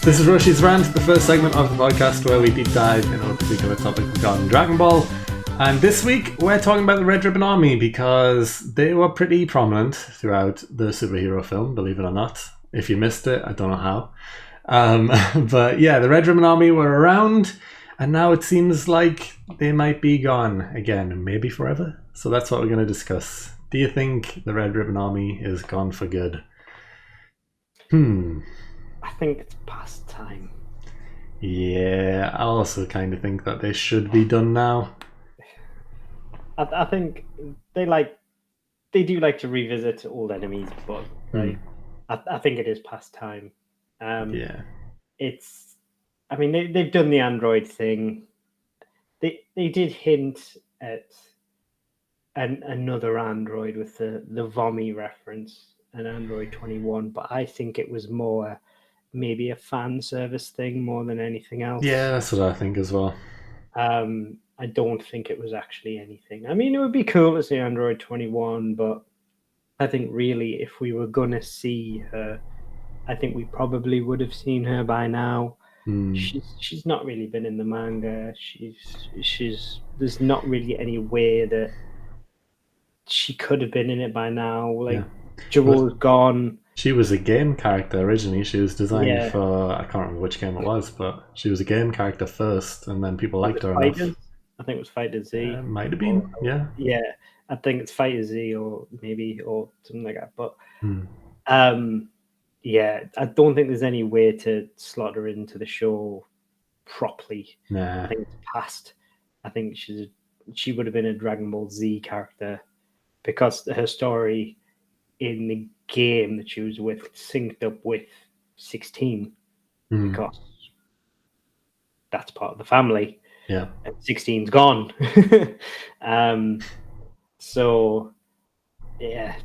This is Roshi's Rant, the first segment of the podcast where we deep dive into a particular topic regarding Dragon Ball. And this week we're talking about the Red Ribbon Army because they were pretty prominent throughout the superhero film, believe it or not. If you missed it, I don't know how. But yeah, the Red Ribbon Army were around, and now it seems like they might be gone again, maybe forever. So that's what we're going to discuss. Do you think the Red Ribbon Army is gone for good? I think it's past time. Yeah, I also kind of think that they should be done now. I think they do like to revisit old enemies, but I think it is past time. Yeah. I mean, they've done the android thing. They did hint at another android with the Vomi reference, an Android 21, but I think it was more maybe a fan service thing more than anything else. Yeah, that's what I think as well. I don't think it was actually anything. I mean, it would be cool to see Android 21, but I think really if we were going to see her, I think we probably would have seen her by now. She's not really been in the manga. There's not really any way that she could have been in it by now. Like, Jiro's gone. She was a game character originally. She was designed for, I can't remember which game it was, but she was a game character first, and then people liked her enough. I think it was Fighter Z. Might have been, yeah. Yeah, I think it's Fighter Z or something like that. But yeah, I don't think there's any way to slot her into the show properly. Nah. I think it's past. I think she would have been a Dragon Ball Z character because her story in the game that she was with synced up with 16 because that's part of the family. Yeah. And 16's gone. So yeah,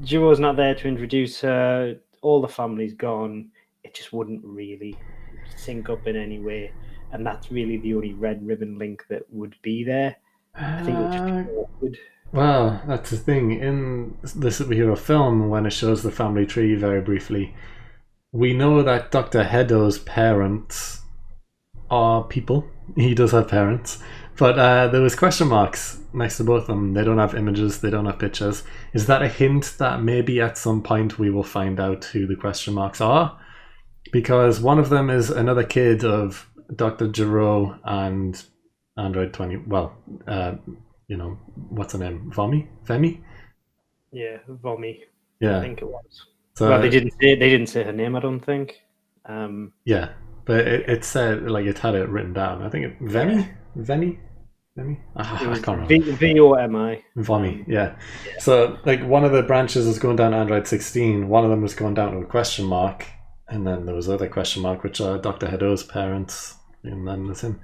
Jiro's not there to introduce her. All the family's gone. It just wouldn't really sync up in any way. And that's really the only red ribbon link that would be there. I think it would just be awkward. Well, that's the thing. In the superhero film, when it shows the family tree very briefly, we know that Dr. Hedo's parents are people. He does have parents. But there was question marks next to both of them. They don't have images. They don't have pictures. Is that a hint that maybe at some point we will find out who the question marks are? Because one of them is another kid of Dr. Gero and Android 20. Well, what's her name? Femi? Yeah, Vomi. Yeah, I think it was. So, well, they didn't say her name. I don't think. Yeah, but it said it had it written down. I think Vemi. I can't remember. Vomi. Vomi. Yeah. So one of the branches was going down to Android 16. One of them was going down to a question mark, and then there was other question mark, which are Dr. Hedo's parents, and then there's him.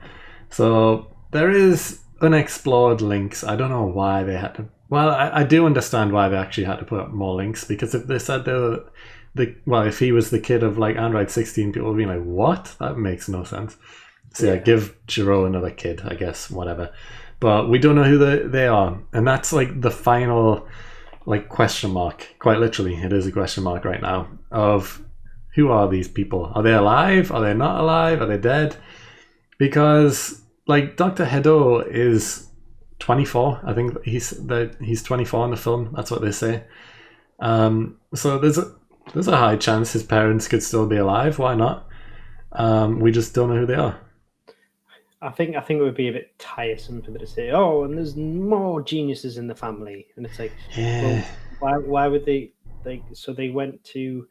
So there is unexplored links. I don't know why they had to. Well, I do understand why they actually had to put up more links, because if they said they were if he was the kid of Android 16, people would be like, what? That makes no sense. So yeah, give Jiro another kid, I guess, whatever. But we don't know who they are. And that's the final question mark. Quite literally, it is a question mark right now of who are these people? Are they alive? Are they not alive? Are they dead? Because Dr. Hedo is 24. I think he's 24 in the film. That's what they say. So there's a high chance his parents could still be alive. Why not? We just don't know who they are. I think it would be a bit tiresome for them to say, "Oh, and there's more geniuses in the family," and it's well, why would they? So they went to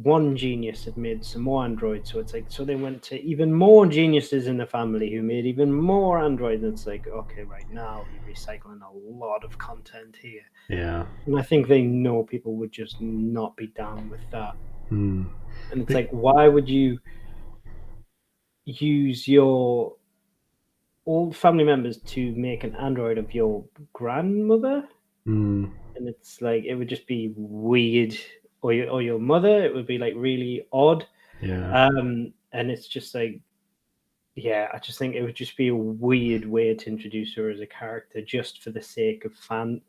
one genius had made some more androids, so it's so they went to even more geniuses in the family who made even more androids, and it's okay, right now you're recycling a lot of content here. Yeah, and I think they know people would just not be down with that. And it's why would you use your old family members to make an android of your grandmother? And it's it would just be weird. Or your mother, it would be really odd. Yeah. And it's just I just think it would just be a weird way to introduce her as a character just for the sake of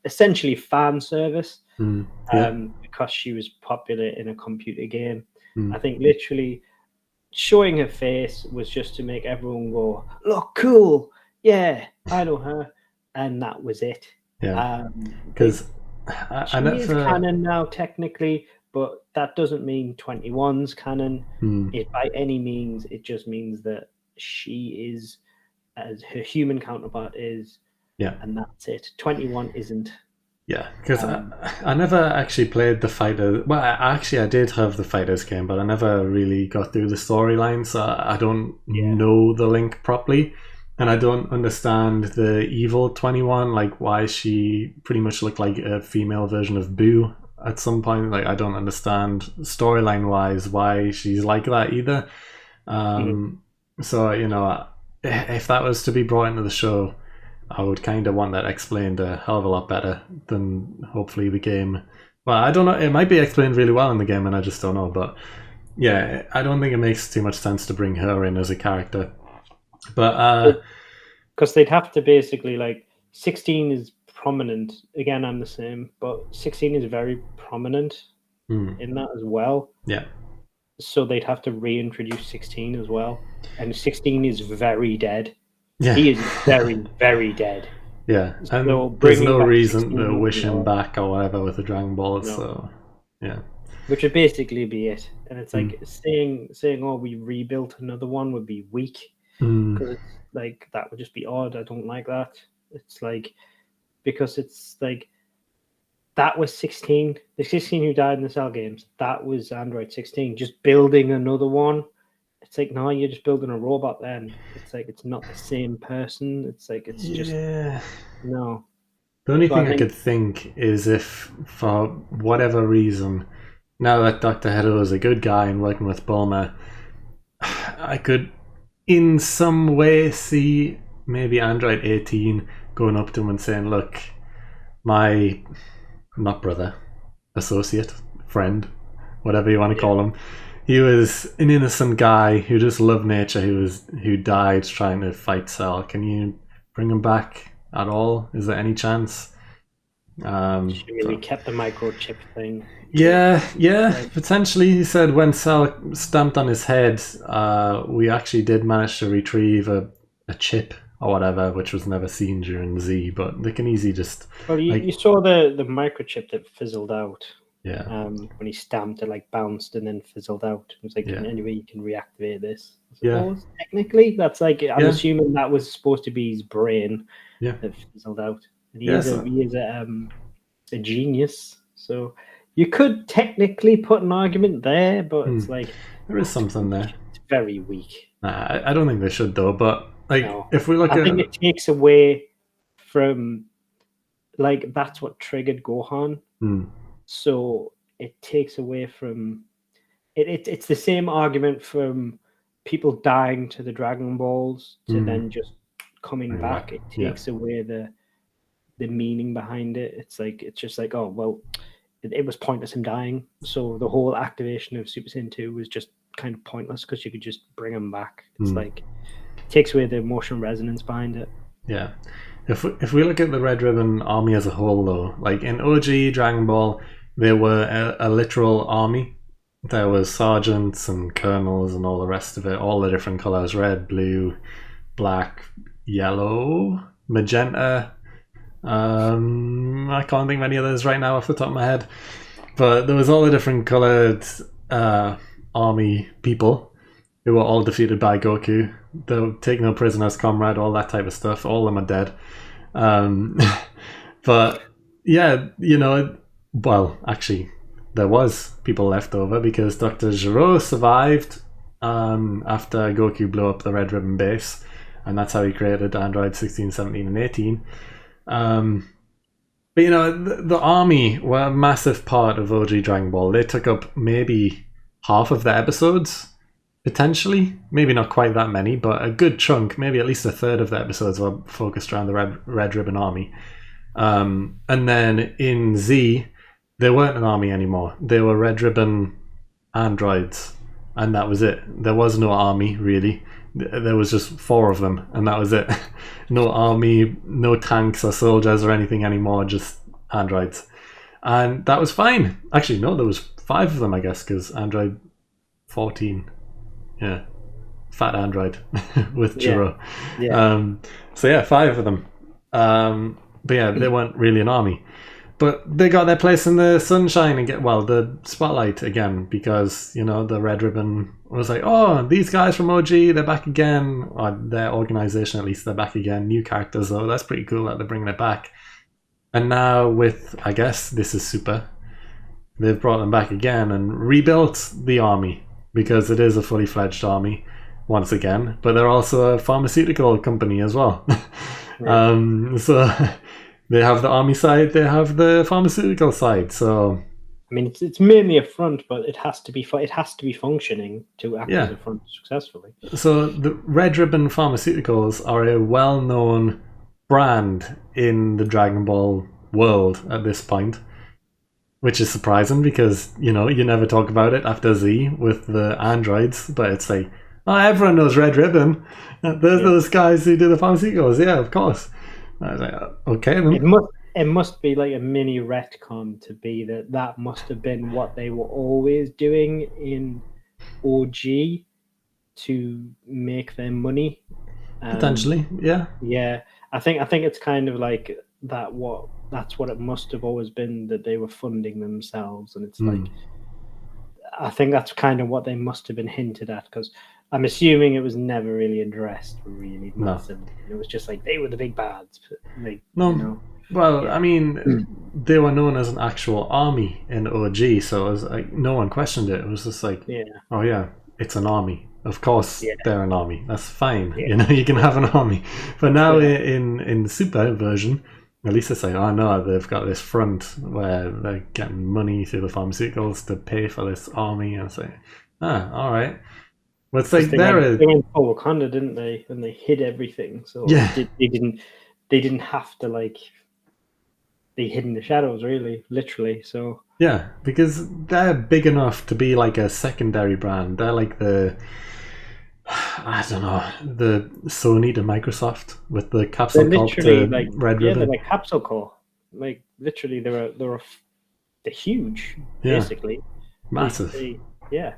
essentially fan service. Because she was popular in a computer game. I think literally showing her face was just to make everyone go, "Look, cool, yeah, I know her," and that was it. Yeah, They, because I she is never. canon now technically, but that doesn't mean 21's canon. It by any means. It just means that she is as her human counterpart is, Yeah. and that's it. 21 isn't. Yeah, because Um, I never actually played the fighter. Well, I did have the fighters game, but I never really got through the storyline, so I don't Yeah. know the link properly, and I don't understand the evil 21. Like, why she pretty much looked like a female version of Boo at some point. Like, I don't understand storyline wise why she's like that either. So if that was to be brought into the show, I would kind of want that explained a hell of a lot better than hopefully the game. Well, I don't know. It might be explained really well in the game, and I just don't know. But yeah, I don't think it makes too much sense to bring her in as a character. But because they'd have to basically 16 is prominent. Again, I'm the same, but 16 is very prominent in that as well. Yeah. So they'd have to reintroduce 16 as well, and 16 is very dead. Yeah. He is very, very dead. Yeah, and so there's no reason 16 to wish him back or whatever with the Dragon Ball. No. So yeah, which would basically be it. And it's like saying, "Oh, we rebuilt another one" would be weak, because it's like that would just be odd. I don't like that. It's like, because it's like that was 16. The 16 who died in the Cell games, that was Android 16. Just building another one. It's like, no, you're just building a robot then. It's like, it's not the same person. It's like, it's just, no. The only thing I could think is if, for whatever reason, now that Dr. Heeroh is a good guy and working with Bulma, I could in some way see maybe Android 18 going up to him and saying, look, my, not brother, associate, friend, whatever you want to call him, he was an innocent guy who just loved nature, who died trying to fight Cell. Can you bring him back at all? Is there any chance? She really kept the microchip thing. Yeah, potentially. He said when Cell stamped on his head, we actually did manage to retrieve a chip or whatever, which was never seen during Z, but they can easily just... Well, you saw the microchip that fizzled out. Yeah. When he stamped, it bounced and then fizzled out. It was like, anyway, you can reactivate this. I suppose, technically, that's I'm assuming that was supposed to be his brain that fizzled out. And he is a genius, so you could technically put an argument there, but it's like there is something there. It's very weak. Nah, I don't think they should though. But if we look I think it takes away from that's what triggered Gohan. So it takes away from it. It's the same argument from people dying to the Dragon Balls to then just coming back. It takes away the meaning behind it. It's just like, oh well, it was pointless him dying. So the whole activation of Super Saiyan 2 was just kind of pointless because you could just bring him back. It's it takes away the emotional resonance behind it. Yeah. If we look at the Red Ribbon Army as a whole, though, like in OG Dragon Ball, there were a literal army. There was sergeants and colonels and all the rest of it, all the different colors: red, blue, black, yellow, magenta. I can't think of any others right now off the top of my head, but there was all the different colored army people who were all defeated by Goku. They were taking no prisoners, comrade, all that type of stuff. All of them are dead. But yeah, well, actually, there was people left over because Dr. Gero survived after Goku blew up the Red Ribbon base, and that's how he created Android 16, 17, and 18. But the army were a massive part of OG Dragon Ball. They took up maybe half of the episodes, potentially. Maybe not quite that many, but a good chunk, maybe at least a third of the episodes were focused around the Red Ribbon Army. And then in Z, they weren't an army anymore. They were Red Ribbon androids, and that was it. There was no army, really. There was just 4 of them, and that was it. No army, no tanks or soldiers or anything anymore, just androids. And that was fine. Actually, no, there was 5 of them, I guess, because Android 14. Yeah. fat android with Heeroh. Yeah. So yeah, 5 of them. But yeah, they weren't really an army. But they got their place in the sunshine and the spotlight again, because, the Red Ribbon was like, oh, these guys from OG, they're back again. Or their organization, at least, they're back again. New characters, though. That's pretty cool that they're bringing it back. And now with, I guess, This Is Super, they've brought them back again and rebuilt the army, because it is a fully fledged army once again. But they're also a pharmaceutical company as well. Right. So they have the army side, they have the pharmaceutical side. So I mean, it's mainly a front, but it has to be functioning to act as a front successfully. So the Red Ribbon Pharmaceuticals are a well-known brand in the Dragon Ball world at this point, which is surprising because, you never talk about it after Z with the androids, but it's like, oh, everyone knows Red Ribbon. There's those guys who do the pharmaceuticals. Yeah, of course. I was like, okay then. It must be like a mini retcon to be that must have been what they were always doing in OG to make their money. Potentially, yeah. Yeah, I think it's kind of like that's what it must have always been, that they were funding themselves, and it's like, I think that's kind of what they must have been hinted at, because I'm assuming it was never really addressed really massively. No. It was just like they were the big bads. Well, I mean, they were known as an actual army in OG, so it was like no one questioned it. It was just like, oh yeah, it's an army. Of course, they're an army. That's fine. You can have an army. But now in the Super version, at least it's like, oh no, they've got this front where they're getting money through the pharmaceuticals to pay for this army, and it's like, all right. Well, it's like they went for Wakanda, didn't they? And they hid everything, so they didn't have to like. They hid in the shadows, really, literally. So yeah, because they're big enough to be like a secondary brand. They're like the Sony to Microsoft with the Capsule Corp to Red Ribbon. They're like Capsule Corp. Like literally, they're huge, basically. Massive. Yeah.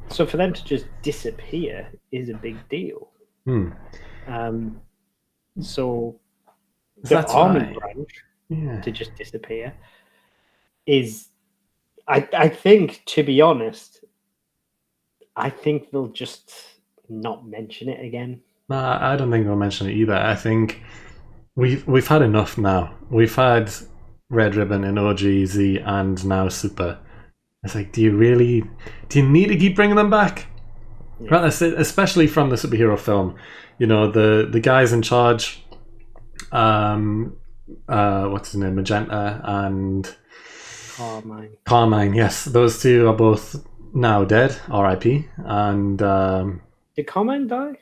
So for them to just disappear is a big deal. So the army branch to just disappear is, I think, to be honest, I think they'll just not mention it again. No, I don't think they'll mention it either. I think we've had enough now. We've had Red Ribbon in OG, Z, and now Super. It's like, do you need to keep bringing them back? Yeah. Especially from the superhero film. The guys in charge, what's his name, Magenta and Carmine, yes, those two are both now dead, R.I.P. And did Carmine die?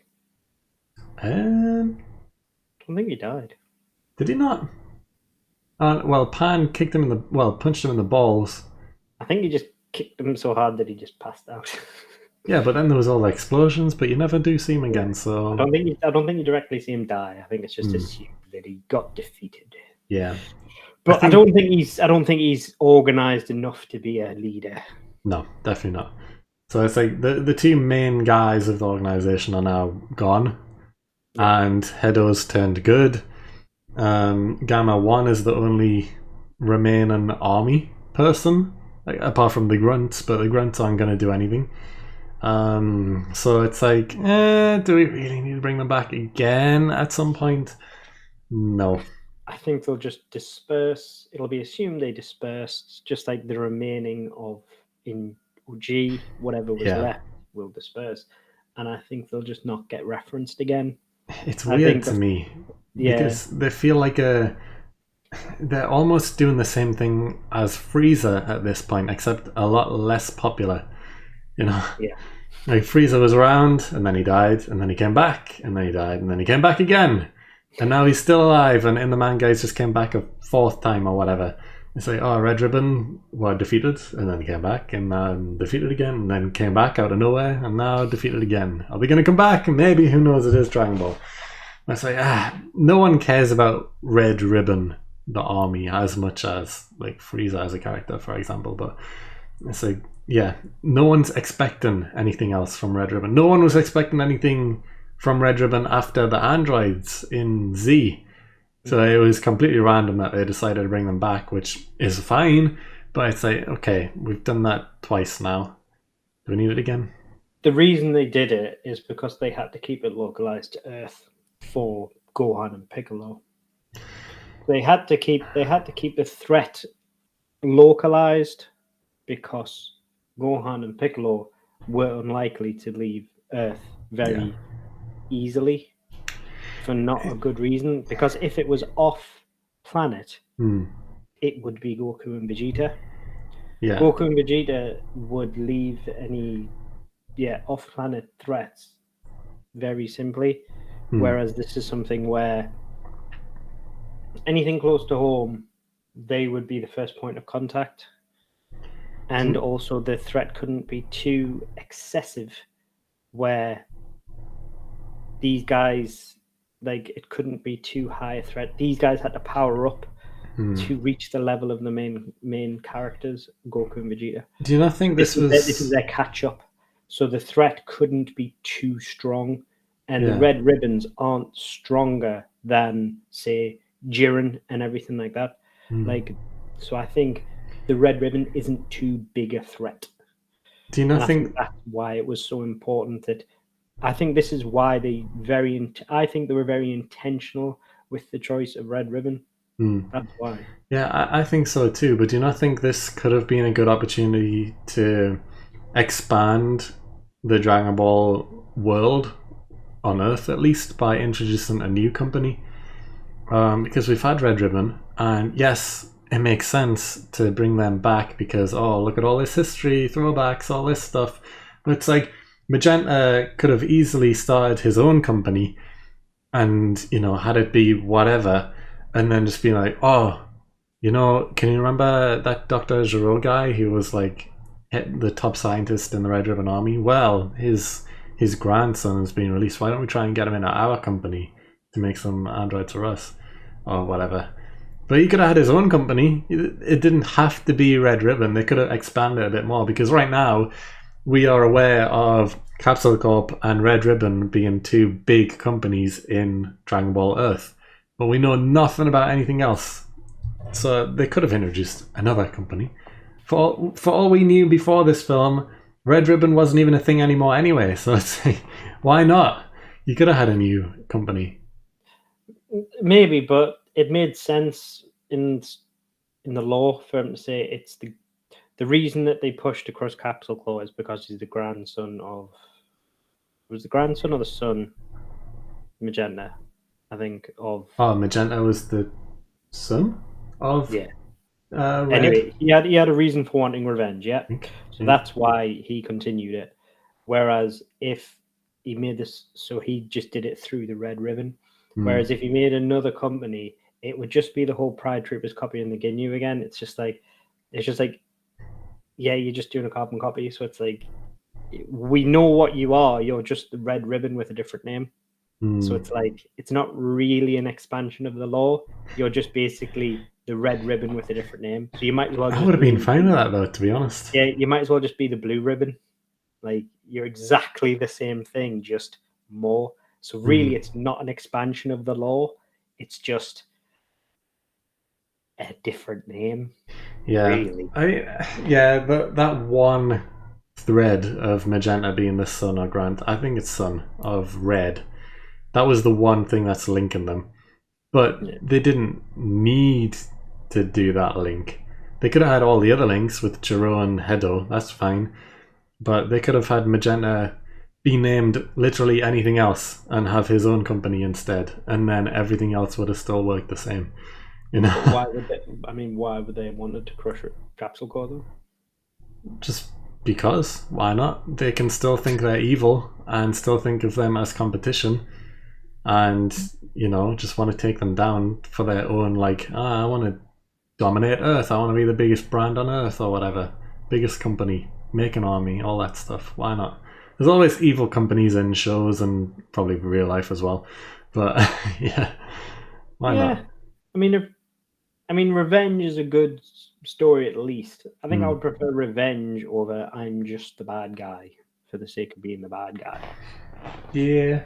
I don't think he died. Did he not? Well, Pan punched him in the balls. I think he just kicked him so hard that he just passed out. Yeah, but then there was all the explosions, but you never do see him again. So I don't think you directly see him die. I think it's just assumed that he got defeated. Yeah, but I don't think he's organized enough to be a leader. No, definitely not. So it's like the two main guys of the organization are now gone, and Hedo's turned good. Gamma 1 is the only remaining army person, apart from the grunts, but the grunts aren't going to do anything. So it's like, do we really need to bring them back again at some point? No. I think they'll just disperse. It'll be assumed they dispersed, just like the remaining in OG, whatever was left will disperse. And I think they'll just not get referenced again. It's weird to me. Because they feel like they're almost doing the same thing as Frieza at this point, except a lot less popular. Yeah. Like Frieza was around, and then he died, and then he came back, and then he died, and then he came back again. And now he's still alive, and in the manga he's just came back a fourth time or whatever. It's like, oh, Red Ribbon were defeated, and then came back, and then defeated again, and then came back out of nowhere, and now defeated again. Are they going to come back? Maybe, who knows, it is Dragon Ball. It's like, no one cares about Red Ribbon, the army, as much as like Frieza as a character, for example. But It's like, yeah, no one's expecting anything else from Red Ribbon. No one was expecting anything from Red Ribbon after the androids in Z. So it was completely random that they decided to bring them back, which is fine. But it's like, okay, we've done that twice now. Do we need it again? The reason they did it is because they had to keep it localized to Earth for Gohan and Piccolo. They had to keep the threat localized because Gohan and Piccolo were unlikely to leave Earth very easily for not a good reason. Because if it was off planet, it would be Goku and Vegeta. Yeah. Goku and Vegeta would leave any off planet threats very simply. Whereas this is something where anything close to home, they would be the first point of contact. And also the threat couldn't be too excessive where these guys, like, it couldn't be too high a threat. These guys had to power up to reach the level of the main characters, Goku and Vegeta. Do you not think this is their catch up? So the threat couldn't be too strong, and the Red Ribbons aren't stronger than, say, Jiren and everything like that. Like, so I think the Red Ribbon isn't too big a threat. Do you not think that's why it was so important? That I think this is why I think they were very intentional with the choice of Red Ribbon. That's why. Yeah, I think so too. But do you not think this could have been a good opportunity to expand the Dragon Ball world on Earth, at least, by introducing a new company? Because we've had Red Ribbon, and yes, it makes sense to bring them back because, oh, look at all this history, throwbacks, all this stuff. But it's like Magenta could have easily started his own company and, you know, had it be whatever, and then just be like, oh, you know, can you remember that Dr. Heeroh guy who was like the top scientist in the Red Ribbon Army? Well, his grandson has been released. Why don't we try and get him into our company to make some androids for us or whatever? But he could have had his own company. It didn't have to be Red Ribbon. They could have expanded a bit more, because right now we are aware of Capsule Corp and Red Ribbon being two big companies in Dragon Ball Earth, but we know nothing about anything else. So they could have introduced another company. For all we knew before this film, Red Ribbon wasn't even a thing anymore anyway. So it's like, why not? You could have had a new company. Maybe, but it made sense in the law for him to say it's the reason that they pushed across Capsule Claw is because he's the grandson of... Was the grandson or the son? Magenta, I think, of... Oh, Magenta was the son of... Yeah. Red. Anyway, he had a reason for wanting revenge, yeah? So that's why he continued it. Whereas if he made this... So he just did it through the Red Ribbon. Whereas if he made another company, it would just be the whole Pride Troopers copying the Ginyu again. It's just like, yeah, you're just doing a carbon copy. So it's like, we know what you are. You're just the Red Ribbon with a different name. So it's like, it's not really an expansion of the law. You're just basically the Red Ribbon with a different name. So you might as well just... I would have been fine with that, though, to be honest. Yeah, you might as well just be the Blue Ribbon. Like, you're exactly the same thing, just more. So really, it's not an expansion of the law. It's just a different name. Yeah, really. That one thread of Magenta being the son or I think it's son of Red. That was the one thing that's linking them. But they didn't need to do that link. They could have had all the other links with Heeroh and Ajoten. That's fine. But they could have had Magenta be named literally anything else and have his own company instead, and then everything else would have still worked the same. You know? Why would they wanted to crush Capsule Corp though? Just because. Why not? They can still think they're evil and still think of them as competition, and, you know, just want to take them down for their own, like, I want to dominate Earth, I want to be the biggest brand on Earth or whatever, biggest company, make an army, all that stuff. Why not? There's always evil companies in shows and probably real life as well. But yeah, why not? I mean, revenge is a good story at least. I think I Mm. would prefer revenge over I'm just the bad guy for the sake of being the bad guy. Yeah.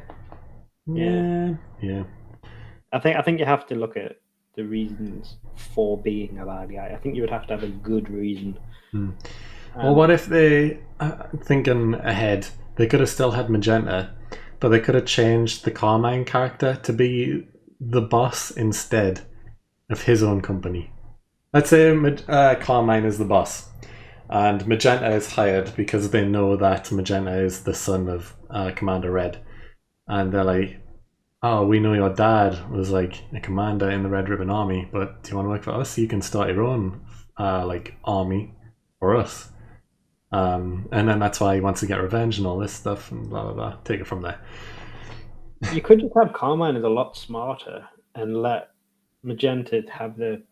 Yeah. Yeah. I think you have to look at the reasons for being a bad guy. I think you would have to have a good reason. Mm. Well, what if they, thinking ahead, they could have still had Magenta, but they could have changed the Carmine character to be the boss instead of his own company. Let's say Carmine is the boss, and Magenta is hired because they know that Magenta is the son of Commander Red, and they're like, "Oh, we know your dad was like a commander in the Red Ribbon Army, but do you want to work for us? You can start your own like army for us." And then that's why he wants to get revenge and all this stuff and blah blah blah. Take it from there. You could just have Carmine as a lot smarter and let Magenta have the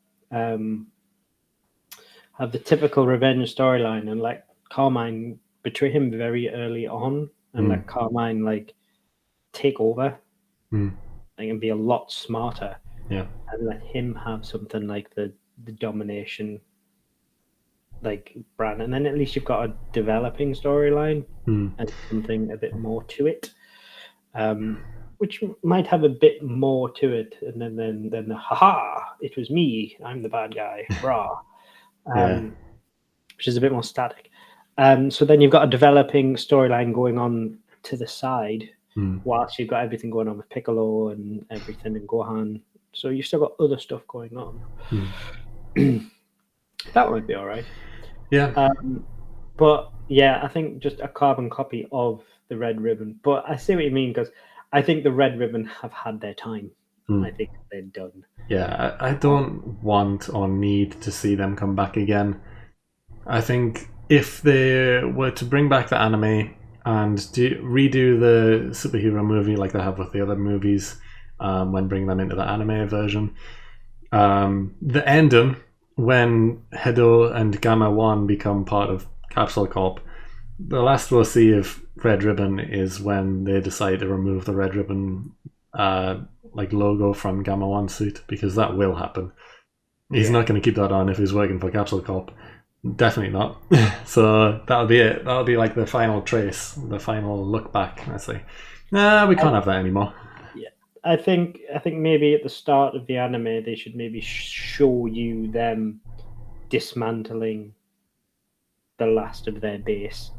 typical revenge storyline and let Carmine betray him very early on and let Carmine like take over and be a lot smarter. Yeah. And let him have something like the domination like brand, and then at least you've got a developing storyline and something a bit more to it, which might have a bit more to it, and then haha, it was me, I'm the bad guy, brah, Yeah. which is a bit more static. So then you've got a developing storyline going on to the side, whilst you've got everything going on with Piccolo and everything and Gohan. So you've still got other stuff going on. That might be all right. Yeah. But yeah, I think just a carbon copy of the Red Ribbon. But I see what you mean because I think the Red Ribbon have had their time. I think they're done. Yeah, I don't want or need to see them come back again. I think if they were to bring back the anime and redo the superhero movie like they have with the other movies, when bringing them into the anime version, the ending when Hedo and Gamma 1 become part of Capsule Corp, the last we'll see of Red Ribbon is when they decide to remove the Red Ribbon like logo from Gamma 1 suit, because that will happen. He's not going to keep that on if he's working for Capsule Corp. Definitely not. So that'll be it. That'll be like the final trace, the final look back. I say, nah, we can't have that anymore. Yeah, I think maybe at the start of the anime they should maybe show you them dismantling the last of their base,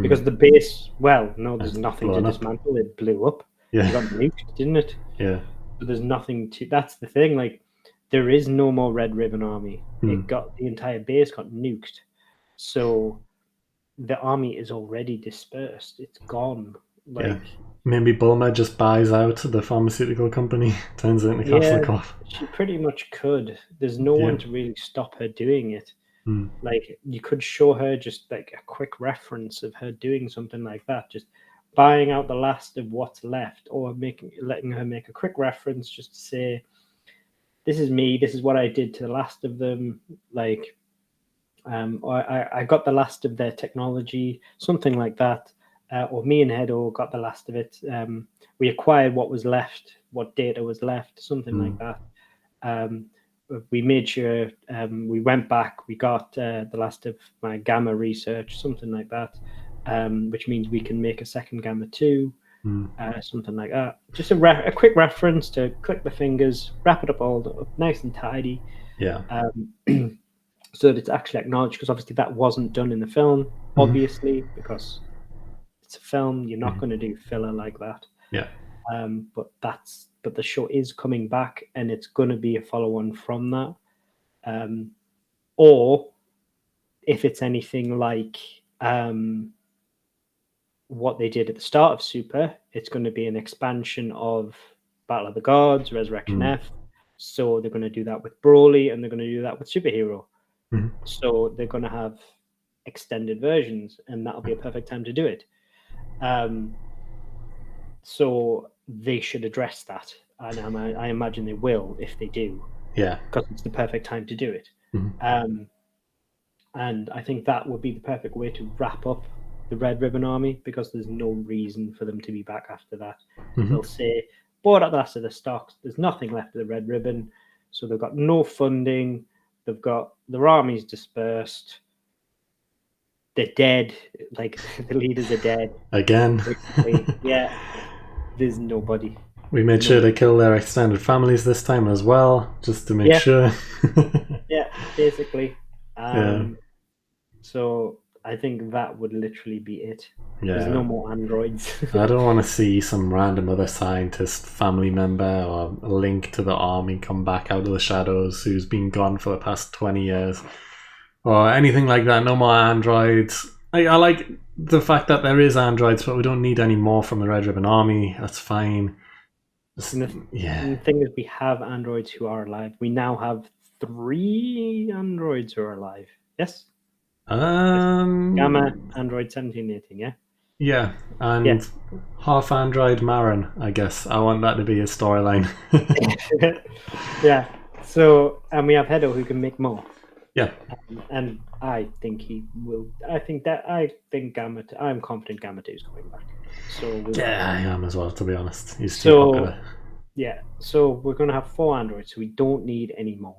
because the base, well, no, there's nothing to dismantle. It blew up. Yeah. It got nuked, didn't it? Yeah. So there's nothing to. That's the thing. Like, there is no more Red Ribbon Army. It got, the entire base got nuked. So the army is already dispersed. It's gone. Like, yeah. Maybe Bulma just buys out the pharmaceutical company, turns it into Capsule Corp. She pretty much could. There's no one to really stop her doing it. Like, you could show her just like a quick reference of her doing something like that, just buying out the last of what's left, or letting her make a quick reference just to say, this is me, this is what I did to the last of them, like, I got the last of their technology, something like that, or me and Hedo got the last of it. We acquired what was left, what data was left, something like that. We made sure we went back, we got the last of my gamma research, something like that, which means we can make a second gamma 2, something like that. Just a quick reference to click the fingers, wrap it up all up nice and tidy. Yeah. So that it's actually acknowledged, because obviously that wasn't done in the film, obviously, because it's a film, you're not going to do filler like that. Yeah. But the show is coming back, and it's going to be a follow-on from that. Or if it's anything like what they did at the start of Super, it's going to be an expansion of Battle of the Gods, Resurrection F. So they're going to do that with Broly, and they're going to do that with Superhero. So they're going to have extended versions, and that'll be a perfect time to do it. So they should address that, and I imagine they will if they do. Yeah. Because it's the perfect time to do it. And I think that would be the perfect way to wrap up the Red Ribbon Army, because there's no reason for them to be back after that. They'll say, bought out the last of the stocks, there's nothing left of the Red Ribbon, so they've got no funding, They've got their armies dispersed. They're dead. Like the leaders are dead. Again. Basically. Yeah. There's nobody. We made sure to kill their extended families this time as well, just to make sure. Yeah, basically. Yeah. So I think that would literally be it. Yeah. There's no more androids. I don't want to see some random other scientist family member or a link to the army come back out of the shadows who's been gone for the past 20 years or anything like that. No more androids. I like the fact that there is androids, but we don't need any more from the Red Ribbon Army. That's fine. And the thing is, we have androids who are alive. We now have 3 androids who are alive. Yes? Gamma, Android 1718, yeah? Yeah, and half android Marin, I guess. I want that to be a storyline. Yeah. So, and we have Heeroh who can make more. Yeah. And I think he will. I'm confident Gamma 2 is coming back. So yeah, I am as well, to be honest. He's too so popular. Yeah, so we're going to have 4 androids, so we don't need any more.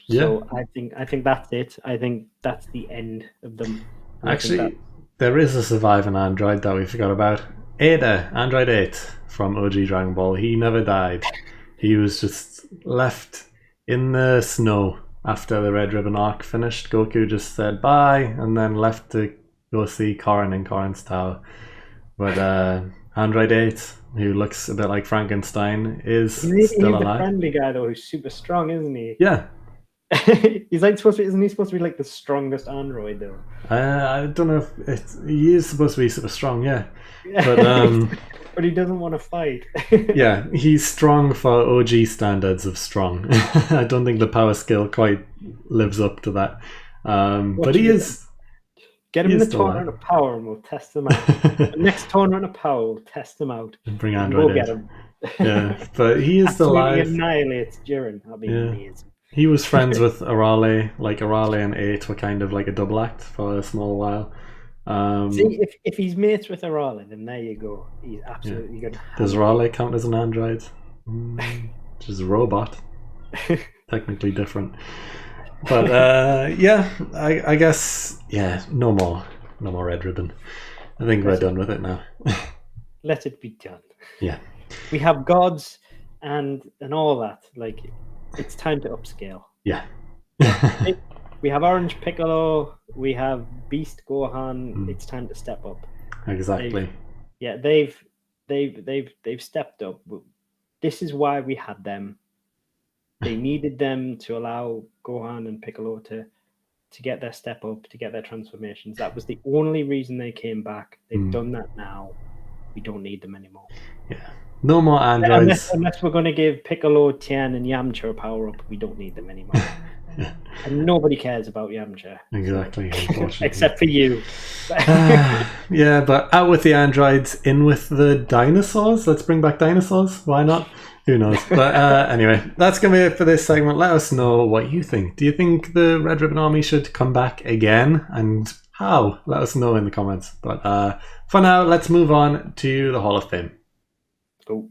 Yeah. So I think that's it. I think that's the end of them. Actually, there is a surviving android that we forgot about. Ada, Android 8 from OG Dragon Ball. He never died. He was just left in the snow after the Red Ribbon arc finished. Goku just said bye and then left to go see Korin in Korin's tower. But Android 8, who looks a bit like Frankenstein, is still alive. He's the friendly guy though, who's super strong, isn't he? Yeah. He's like isn't he supposed to be like the strongest android though? I don't know if he is supposed to be super strong, yeah. But but he doesn't want to fight. Yeah, he's strong for OG standards of strong. I don't think the power skill quite lives up to that. But he is. Get him in the tournament of power and we'll test him out. The next tournament of power, we'll test him out. And bring Android in. We'll get him. Yeah, but he is still alive. Annihilates Jiren. That'd be amazing. He was friends with Arale. Like Arale and 8 were kind of like a double act for a small while. See, if he's mates with Arale, then there you go. He's absolutely good. Does Arale count as an android? Which is a robot. Technically different. But I guess no more Red Ribbon. I think we're done with it now. Let it be done. Yeah. We have gods and all that. Like, it's time to upscale. Yeah. We have Orange Piccolo. We have Beast Gohan. It's time to step up. Exactly. They've stepped up. This is why we had them. They needed them to allow Gohan and Piccolo to get their step up, to get their transformations. That was the only reason they came back. They've done that now. We don't need them anymore. Yeah. No more androids. Unless we're going to give Piccolo, Tien, and Yamcha a power up, we don't need them anymore. And nobody cares about Yamcha. Exactly. Except for you. Yeah, but out with the androids, in with the dinosaurs. Let's bring back dinosaurs. Why not? Who knows? But anyway, that's going to be it for this segment. Let us know what you think. Do you think the Red Ribbon Army should come back again? And how? Let us know in the comments. But for now, let's move on to the Hall of Fame. Cool.